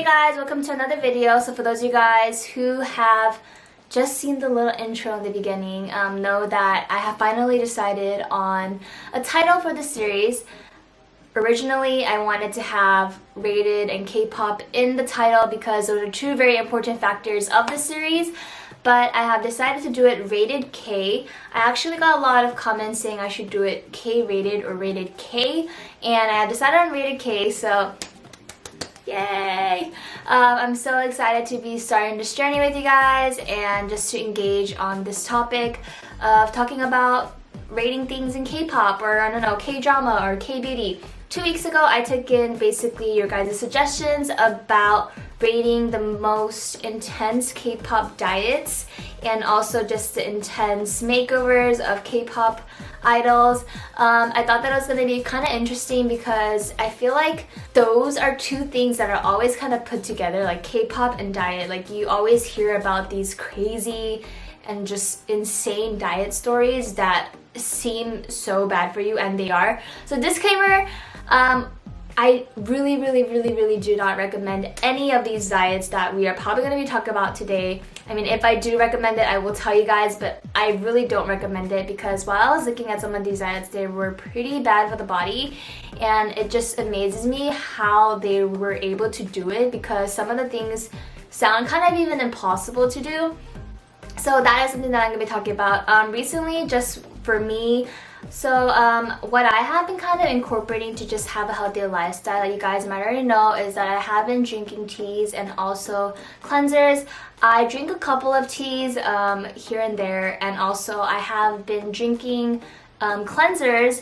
guys, welcome to another video. So for those of you guys who have just seen the little intro in the beginning, know that I have finally decided on a title for the series. Originally, I wanted to have rated and K-pop in the title because those are two very important factors of the series. But I have decided to do it rated K. I actually got a lot of comments saying I should do it K rated or rated K, and I have decided on rated K, so yay! I'm so excited to be starting this journey with you guys and just to engage on this topic of talking about rating things in K-pop, or I don't know, K-drama or K-beauty. 2 weeks ago, I took in basically your guys' suggestions about rating the most intense K-pop diets and also just the intense makeovers of K-pop idols. I thought that it was going to be kind of interesting because I feel like those are two things that are always kind of put together, like K-pop and diet. Like you always hear about these crazy and just insane diet stories that seem so bad for you, and they are. So disclaimer, I really do not recommend any of these diets that we are probably going to be talking about today. I mean, if I do recommend it, I will tell you guys, but I really don't recommend it because while I was looking at some of these diets, they were pretty bad for the body, and it just amazes me how they were able to do it because some of the things sound kind of even impossible to do. So that is something that I'm going to be talking about recently, just for me. So what I have been kind of incorporating to just have a healthy lifestyle, that you guys might already know, is that I have been drinking teas and also cleansers. I drink a couple of teas here and there, and also I have been drinking cleansers.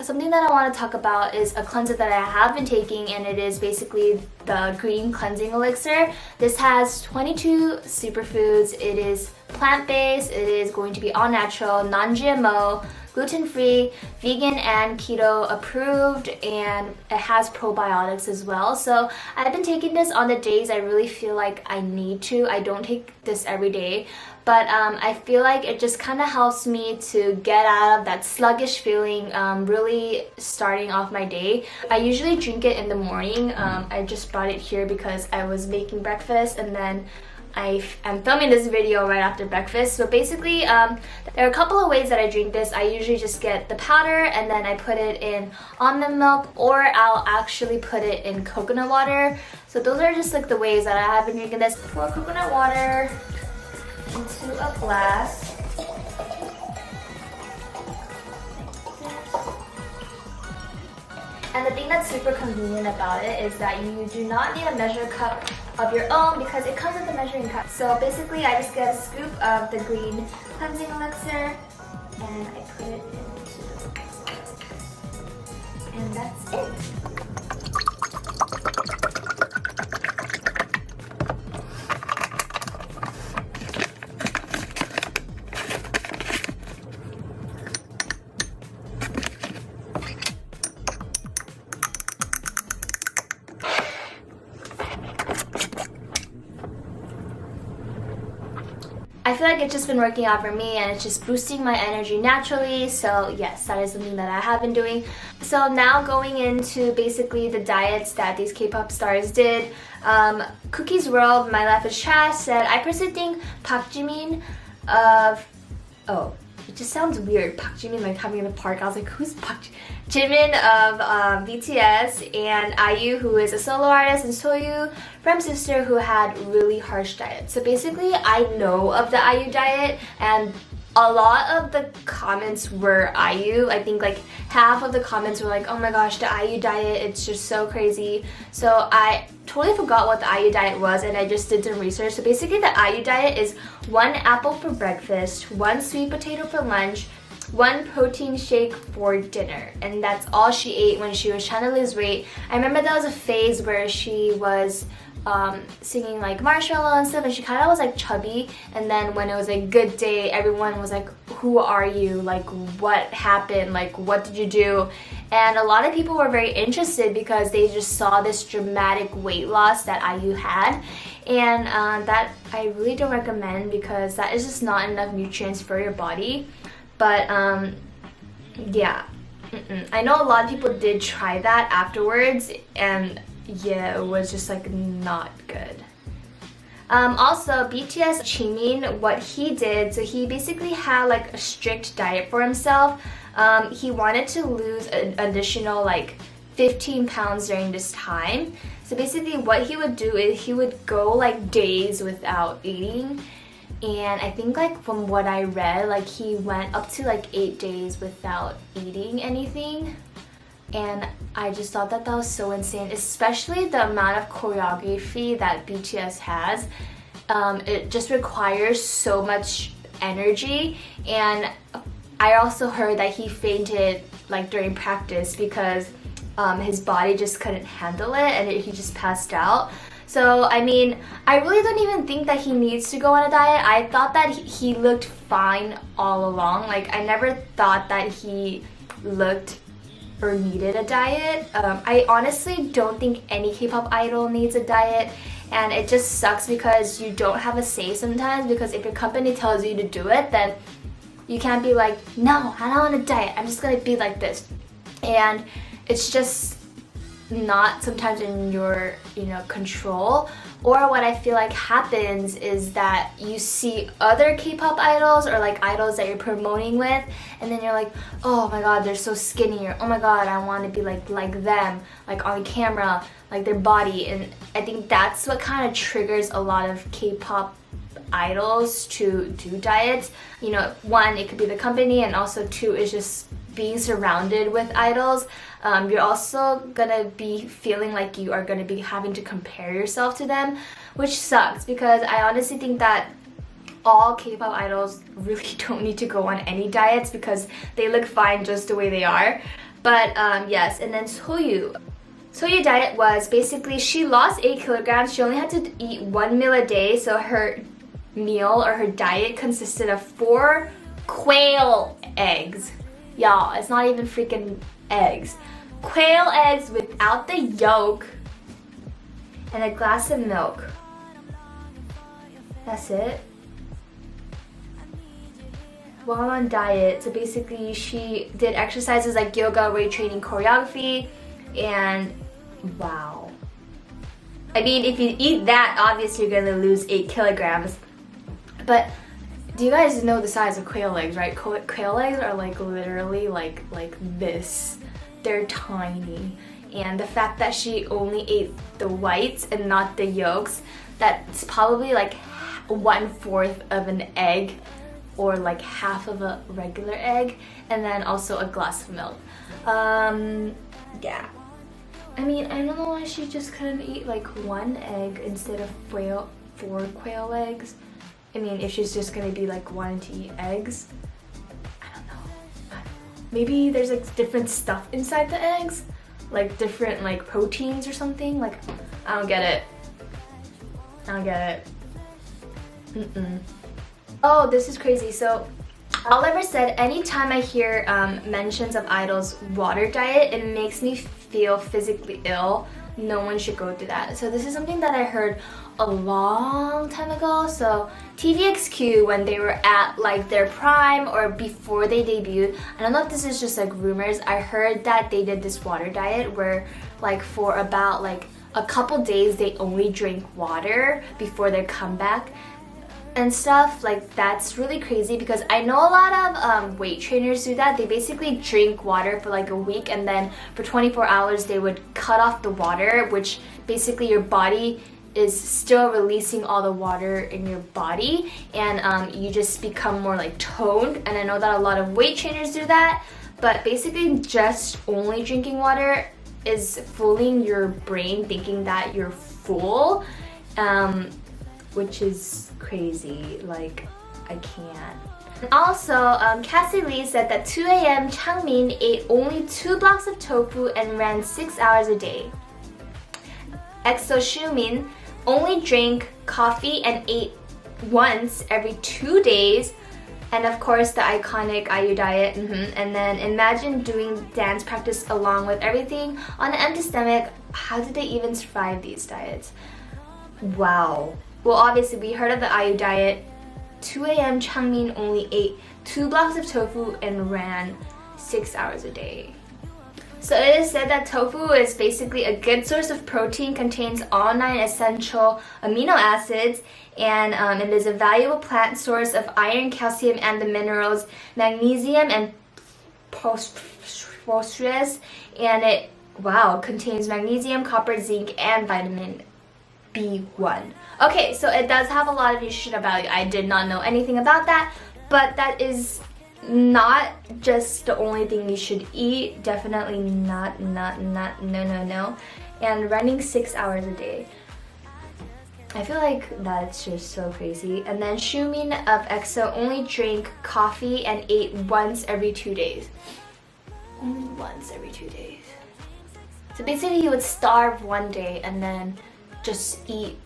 Something that I want to talk about is a cleanser that I have been taking, and it is basically the green cleansing elixir. This has 22 superfoods. It is plant-based. It is going to be all natural, non-GMO, gluten-free, vegan and keto approved, and it has probiotics as well. So I've been taking this on the days I really feel like I need to. I don't take this every day, but I feel like it just kind of helps me to get out of that sluggish feeling, really starting off my day. I usually drink it in the morning. I just brought it here because I was making breakfast, and then I'm filming this video right after breakfast. So basically, there are a couple of ways that I drink this. I usually just get the powder and then I put it in almond milk, or I'll actually put it in coconut water. So those are just like the ways that I have been drinking this. Pour coconut water into a glass. And the thing that's super convenient about it is that you do not need a measuring cup of your own because it comes with a measuring cup. So basically, I just get a scoop of the green cleansing elixir and I put it into the glass. And that's it. I feel like it's just been working out for me, and it's just boosting my energy naturally. So yes, that is something that I have been doing. So now going into basically the diets that these K-pop stars did. Cookie's World, My Life is Trash said, I personally think Park Jimin of... Oh, it just sounds weird. Park Jimin, like having in the park. I was like, who's Park Jimin of BTS, and IU, who is a solo artist, and Soyu from Sister, who had really harsh diets. So basically, I know of the IU diet, and a lot of the comments were IU. I think like half of the comments were like, oh my gosh, the IU diet, it's just so crazy. So I totally forgot what the IU diet was, and I just did some research. So basically the IU diet is 1 apple for breakfast, 1 sweet potato for lunch, 1 protein shake for dinner, and that's all she ate when she was trying to lose weight. I remember there was a phase where she was singing like Marshmallow and stuff, and she kind of was like chubby, and then when it was a good day, everyone was like, who are you, like what happened, like what did you do? And a lot of people were very interested because they just saw this dramatic weight loss that IU had, and that I really don't recommend because that is just not enough nutrients for your body. But yeah, I know a lot of people did try that afterwards, and yeah, it was just like not good. Also, BTS Jimin, what he did, so he basically had like a strict diet for himself. He wanted to lose an additional like 15 pounds during this time. So basically what he would do is he would go like days without eating. And I think like from what I read, like he went up to like 8 days without eating anything. And I just thought that that was so insane, especially the amount of choreography that BTS has. It just requires so much energy. And I also heard that he fainted like during practice because his body just couldn't handle it and he just passed out. So I mean, I really don't even think that he needs to go on a diet. I thought that he looked fine all along. Like I never thought that he looked or needed a diet. I honestly don't think any K-pop idol needs a diet, and it just sucks because you don't have a say sometimes, because if your company tells you to do it, then you can't be like, no, I don't want a diet, I'm just gonna be like this. And it's just not sometimes in your control. Or what I feel like happens is that you see other K-pop idols or like idols that you're promoting with, and then you're like, oh my god, they're so skinny, or oh my god, I want to be like them, like on camera, like their body. And I think that's what kind of triggers a lot of K-pop idols to do diets. You know, one, it could be the company, and also two is just being surrounded with idols. You're also gonna be feeling like you are gonna be having to compare yourself to them, which sucks, because I honestly think that all K-pop idols really don't need to go on any diets because they look fine just the way they are. But yes, and then Soyu diet was basically she lost 8 kilograms. She only had to eat 1 meal a day, so her meal or her diet consisted of 4 quail eggs. Y'all, it's not even freaking eggs. Quail eggs without the yolk and a glass of milk. That's it. While on diet, so basically she did exercises like yoga, weight training, choreography, and wow. I mean, if you eat that, obviously you're gonna lose 8 kilograms. But do you guys know the size of quail eggs, right? Quail eggs are like literally like this. They're tiny. And the fact that she only ate the whites and not the yolks, that's probably like 1/4 of an egg, or like half of a regular egg, and then also a glass of milk. Yeah. I mean, I don't know why she just couldn't eat like 1 egg instead of 4 quail eggs. I mean, if she's just gonna be like wanting to eat eggs, I don't know. Maybe there's like different stuff inside the eggs, like different like proteins or something. Like, I don't get it. Oh, this is crazy. So Oliver said, anytime I hear mentions of idols' water diet, it makes me feel physically ill. No one should go through that. So this is something that I heard a long time ago. So TVXQ, when they were at like their prime or before they debuted, I don't know if this is just like rumors, I heard that they did this water diet where like for about like a couple days they only drink water before their comeback and stuff. Like, that's really crazy, because I know a lot of weight trainers do that. They basically drink water for like a week, and then for 24 hours they would cut off the water, which basically your body is still releasing all the water in your body, and you just become more like toned. And I know that a lot of weight trainers do that, but basically just only drinking water is fooling your brain thinking that you're full, which is crazy. Like, I can't. Also, Cassie Lee said that 2 a.m. Changmin ate only 2 blocks of tofu and ran 6 hours a day. EXO Xiumin only drank coffee and ate once every 2 days. And of course, the iconic IU diet. And then imagine doing dance practice along with everything on an empty stomach. How did they even survive these diets? Wow. Well, obviously, we heard of the IU diet. 2 a.m. Changmin only ate 2 blocks of tofu and ran 6 hours a day. So it is said that tofu is basically a good source of protein, contains all 9 essential amino acids, and it is a valuable plant source of iron, calcium, and the minerals magnesium and phosphorus, and it contains magnesium, copper, zinc, and vitamin B1. Okay, so it does have a lot of nutritional value. I did not know anything about that, but that is not just the only thing you should eat. Definitely not, no. And running 6 hours a day. I feel like that's just so crazy. And then Xiumin of EXO only drank coffee and ate once every 2 days. Only once every 2 days. So basically he would starve one day and then just eat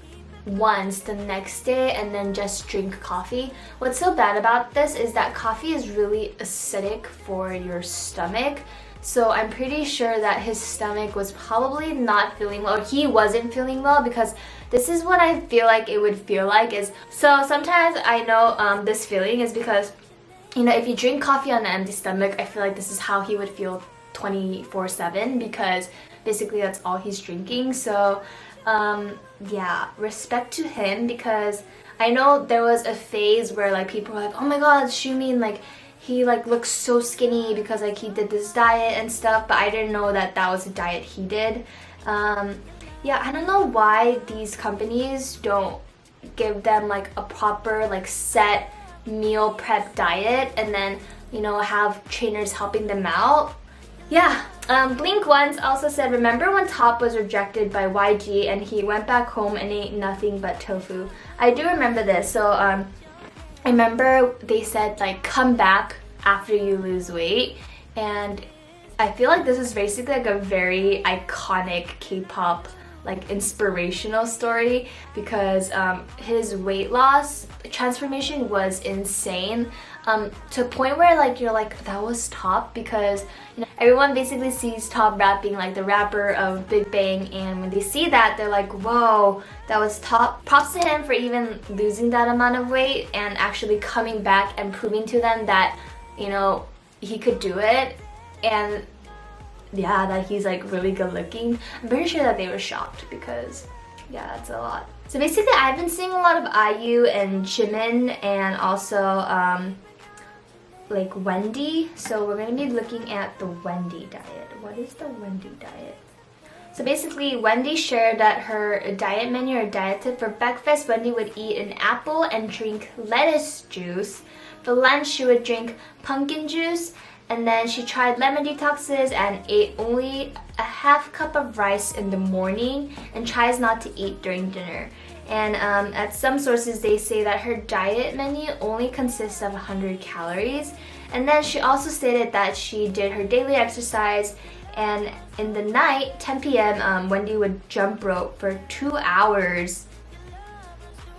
once the next day and then just drink coffee. What's so bad about this is that coffee is really acidic for your stomach. So I'm pretty sure that his stomach was probably not feeling well, or he wasn't feeling well, because this is what I feel like it would feel like is, so sometimes I know this feeling is because, you know, if you drink coffee on an empty stomach, I feel like this is how he would feel 24/7, because basically that's all he's drinking. So yeah, respect to him, because I know there was a phase where like people were like, oh my god, Xiumin, like he like looks so skinny because like he did this diet and stuff, but I didn't know that that was a diet he did. Yeah, I don't know why these companies don't give them like a proper like set meal prep diet and then, you know, have trainers helping them out. Yeah, Blink Ones also said, remember when Top was rejected by YG and he went back home and ate nothing but tofu? I do remember this. So I remember they said like come back after you lose weight, and I feel like this is basically like a very iconic K-pop like inspirational story, because his weight loss transformation was insane, to a point where like you're like, that was Top, because you know everyone basically sees Top rapping like the rapper of Big Bang, and when they see that they're like, whoa, that was Top. Props to him for even losing that amount of weight and actually coming back and proving to them that, you know, he could do it, and yeah, that he's like really good looking. I'm pretty sure that they were shocked, because yeah, that's a lot. So basically I've been seeing a lot of IU and Jimin, and also like Wendy. So we're going to be looking at the Wendy diet. What is the Wendy diet? So basically Wendy shared that her diet menu or diet tip: for breakfast Wendy would eat an apple and drink lettuce juice. For lunch she would drink pumpkin juice, and then she tried lemon detoxes and ate only a half cup of rice in the morning and tries not to eat during dinner. And at some sources they say that her diet menu only consists of 100 calories. And then she also stated that she did her daily exercise, and in the night, 10 p.m., Wendy would jump rope for 2 hours,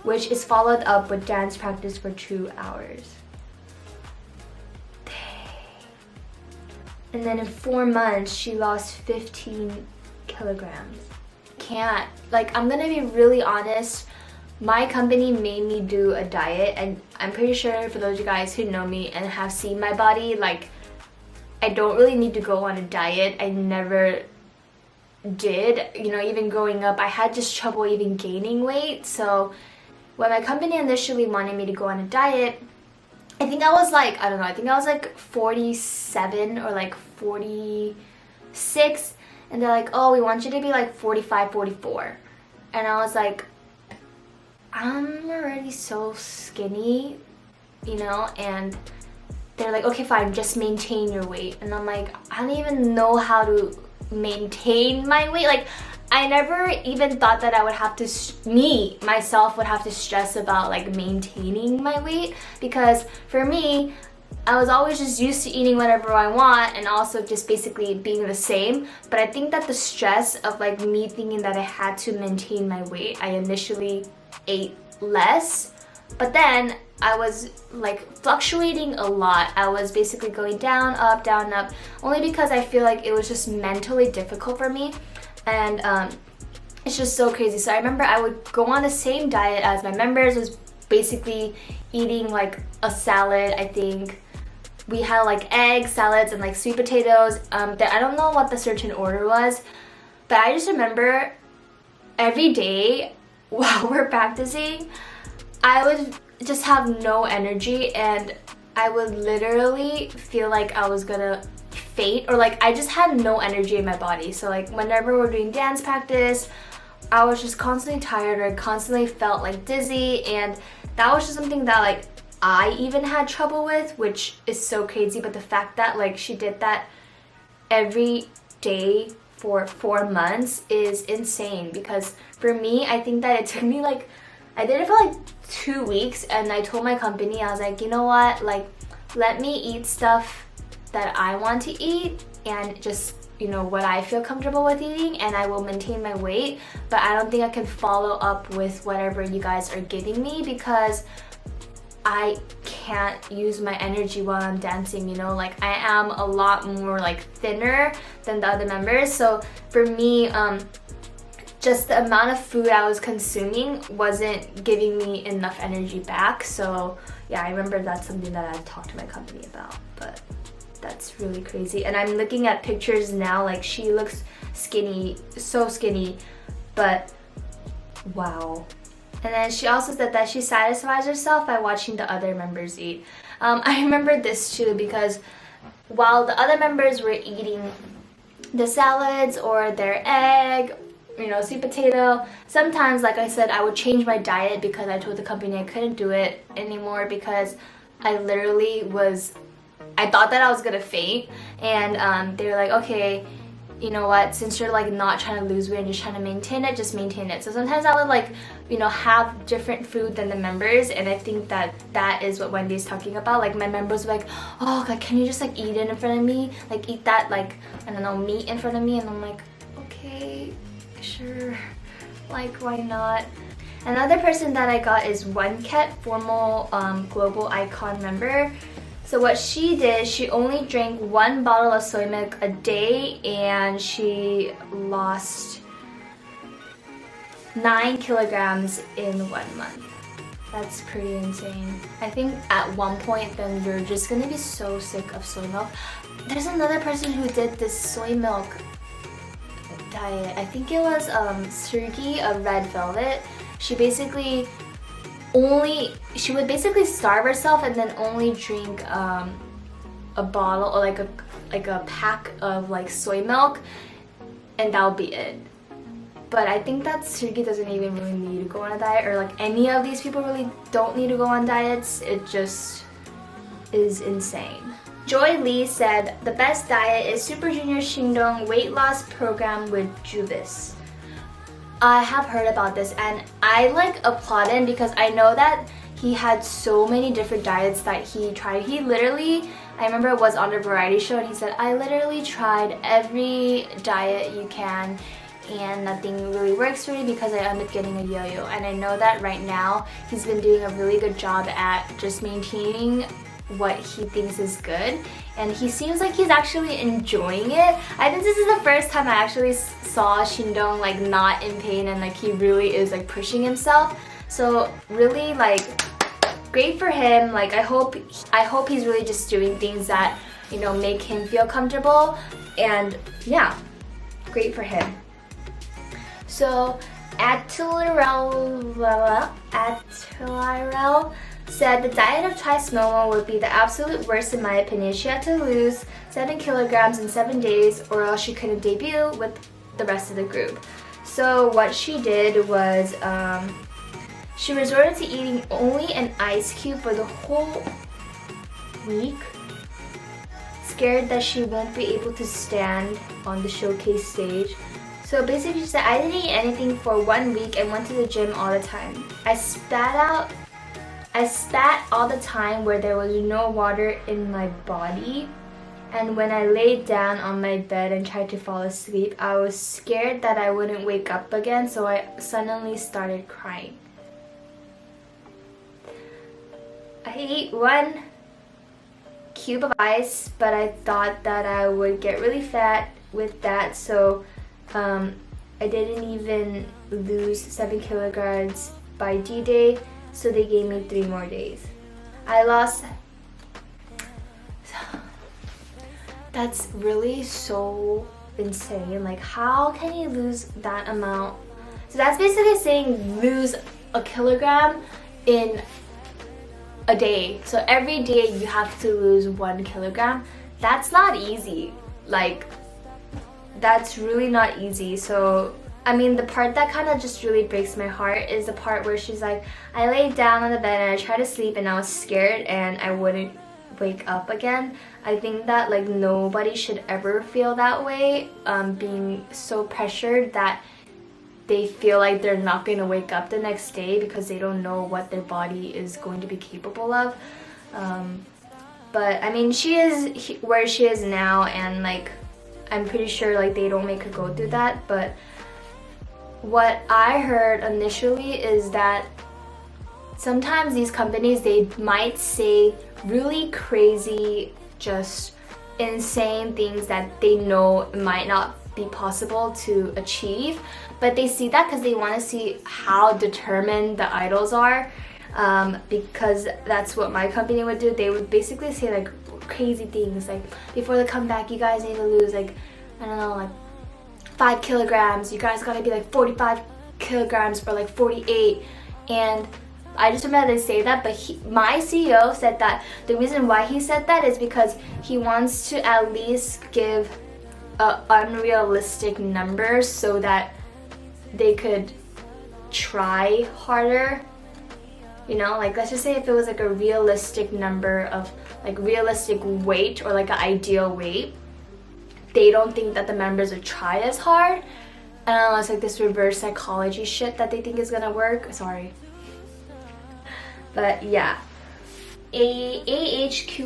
which is followed up with dance practice for 2 hours. And then in 4 months, she lost 15 kilograms. Can't. Like, I'm gonna be really honest. My company made me do a diet, and I'm pretty sure for those of you guys who know me and have seen my body, like, I don't really need to go on a diet. I never did. You know, even growing up, I had just trouble even gaining weight. So when my company initially wanted me to go on a diet, I think I was like, I don't know, I think I was like 47 or like 46, and they're like, oh, we want you to be like 45, 44. And I was like, I'm already so skinny, you know, and they're like, okay, fine, just maintain your weight. And I'm like, I don't even know how to maintain my weight. Like, I never even thought that I would have to, myself would have to stress about like maintaining my weight, because for me, I was always just used to eating whatever I want and also just basically being the same. But I think that the stress of like me thinking that I had to maintain my weight, I initially ate less, but then I was like fluctuating a lot. I was basically going down, up, only because I feel like it was just mentally difficult for me. And it's just so crazy. So I remember I would go on the same diet as my members, was basically eating like a salad, I think, we had like eggs, salads, and like sweet potatoes. I don't know what the certain order was, but I just remember every day while we're practicing, I would just have no energy, and I would literally feel like I was gonna faint, or like I just had no energy in my body. So like whenever we're doing dance practice, I was just constantly tired, or constantly felt like dizzy, and that was just something that like I even had trouble with, which is so crazy. But the fact that like she did that every day for 4 months is insane, because for me, I think that it took me like, I did it for like 2 weeks, and I told my company, I was like, you know what, like let me eat stuff that I want to eat and just, you know, what I feel comfortable with eating, and I will maintain my weight, but I don't think I can follow up with whatever you guys are giving me, because I can't use my energy while I'm dancing, you know, like I am a lot more like thinner than the other members. So for me, just the amount of food I was consuming wasn't giving me enough energy back. So yeah, I remember that's something that I've talked to my company about, but that's really crazy. And I'm looking at pictures now, like she looks skinny, so skinny, but wow. And then she also said that she satisfies herself by watching the other members eat. I remember this too, because while the other members were eating the salads or their egg, you know, sweet potato, sometimes, like I said, I would change my diet because I told the company I couldn't do it anymore, because I literally was, I thought that I was gonna faint, and they were like, okay, you know what, since you're like not trying to lose weight and you're trying to maintain it, just maintain it. So sometimes I would like, you know, have different food than the members, and I think that that is what Wendy's talking about. Like my members were like, oh God, can you just like eat it in front of me? Like eat that, like, I don't know, meat in front of me. And I'm like, okay, sure, like why not? Another person that I got is Wenket, formal global icon member. So what she did, she only drank 1 bottle of soy milk a day, and she lost 9 kilograms in 1 month. That's pretty insane. I think at one point then you're just gonna be so sick of soy milk. There's another person who did this soy milk diet. I think it was Sergey of Red Velvet. She would basically starve herself and then only drink a bottle, or like a pack of like soy milk, and that'll be it. But I think that Sergey doesn't even really need to go on a diet, or like any of these people really don't need to go on diets. It just is insane. Joy Lee said the best diet is Super Junior Shingdong weight loss program with Juvis. I have heard about this, and I like applaud him, because I know that he had so many different diets that he tried. He literally, I remember it was on a variety show, and he said, I literally tried every diet you can, and nothing really works for me because I end up getting a yo-yo. And I know that right now he's been doing a really good job at just maintaining what he thinks is good, and he seems like he's actually enjoying it. I think this is the first time I actually saw Shingdong like not in pain, and like he really is like pushing himself. So really, like, great for him. Like I hope he's really just doing things that, you know, make him feel comfortable, and yeah, great for him. So Attilirel said the diet of Chai Snow would be the absolute worst in my opinion. She had to lose 7 kilograms in 7 days, or else she couldn't debut with the rest of the group. So what she did was she resorted to eating only an ice cube for the whole week, scared that she won't be able to stand on the showcase stage. So basically she said, I didn't eat anything for 1 week and went to the gym all the time. I spat all the time where there was no water in my body, and when I laid down on my bed and tried to fall asleep, I was scared that I wouldn't wake up again, so I suddenly started crying. I ate 1 cube of ice, but I thought that I would get really fat with that, so I didn't even lose 7 kilograms by D-Day, so they gave me 3 more days. I lost that's really so insane. Like, how can you lose that amount? So that's basically saying lose a kilogram in a day. So every day you have to lose 1 kilogram. That's not easy. Like, that's really not easy. So I mean, the part that kind of just really breaks my heart is the part where she's like, I laid down on the bed and I tried to sleep and I was scared and I wouldn't wake up again. I think that like nobody should ever feel that way, being so pressured that they feel like they're not going to wake up the next day because they don't know what their body is going to be capable of. But I mean, she is where she is now, and like I'm pretty sure like they don't make her go through that. But what I heard initially is that sometimes these companies, they might say really crazy, just insane things that they know might not be possible to achieve, but they see that because they want to see how determined the idols are, because that's what my company would do. They would basically say like crazy things like, before the comeback you guys need to lose like, I don't know, like 5 kilograms, you guys gotta be like 45 kilograms or like 48. And I just remember they say that, but my CEO said that the reason why he said that is because he wants to at least give unrealistic numbers so that they could try harder. You know, like let's just say if it was like a realistic number of like realistic weight or like an ideal weight, they don't think that the members would try as hard. I don't know, it's like this reverse psychology shit that they think is gonna work. Sorry. But yeah. AHQALUV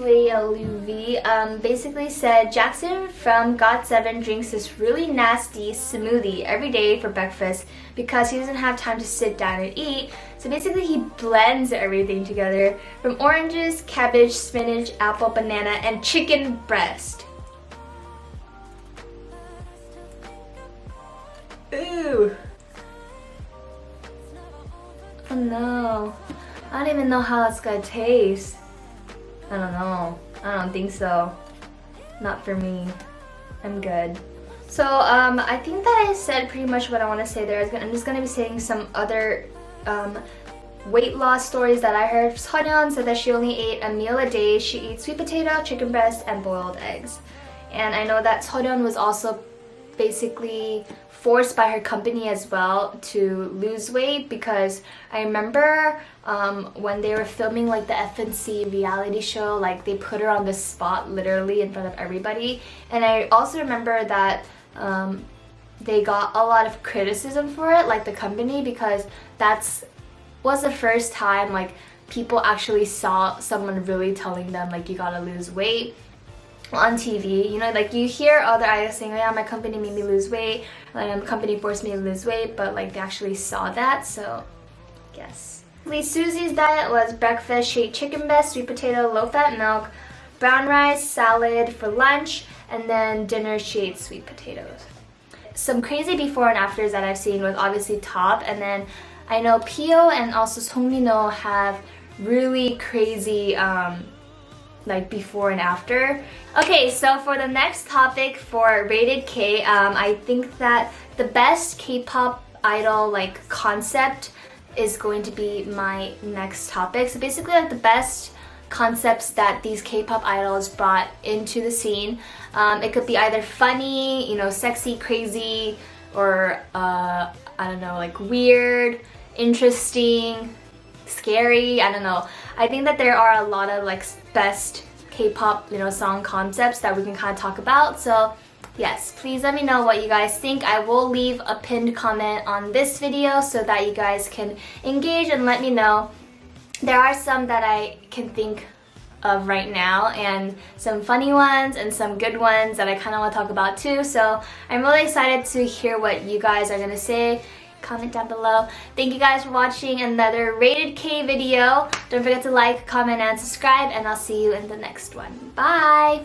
basically said Jackson from GOT7 drinks this really nasty smoothie every day for breakfast because he doesn't have time to sit down and eat. So basically he blends everything together from oranges, cabbage, spinach, apple, banana, and chicken breast. Ooh. Oh no. I don't even know how it's gonna taste. I don't know. I don't think so. Not for me. I'm good. So I think that I said pretty much what I want to say there. I'm just gonna be saying some other weight loss stories that I heard. Seonyeon said that she only ate a meal a day. She eats sweet potato, chicken breast, and boiled eggs. And I know that Seonyeon was also basically forced by her company as well to lose weight, because I remember when they were filming like the FNC reality show, like they put her on the spot literally in front of everybody. And I also remember that they got a lot of criticism for it, like the company, because was the first time like people actually saw someone really telling them like you gotta lose weight on TV. You know, like you hear other idols saying, oh yeah, my company made me lose weight, like my company forced me to lose weight, but like they actually saw that. So yes. Susie's diet was breakfast, she ate chicken breast, sweet potato, low-fat milk, brown rice, salad for lunch, and then dinner she ate sweet potatoes. Some crazy before and afters that I've seen was obviously Top, and then I know Pio and also Songminho have really crazy like before and after. Okay, so for the next topic for Rated K, I think that the best K-pop idol like concept is going to be my next topic. So basically like the best concepts that these K-pop idols brought into the scene. It could be either funny, you know, sexy, crazy, or I don't know, like weird, interesting, scary, I don't know. I think that there are a lot of like best K-pop, you know, song concepts that we can kind of talk about. So yes, please let me know what you guys think. I will leave a pinned comment on this video so that you guys can engage and let me know. There are some that I can think of right now, and some funny ones and some good ones that I kind of want to talk about too. So I'm really excited to hear what you guys are gonna say. Comment down below. Thank you guys for watching another Rated K video. Don't forget to like, comment, and subscribe, and I'll see you in the next one. Bye!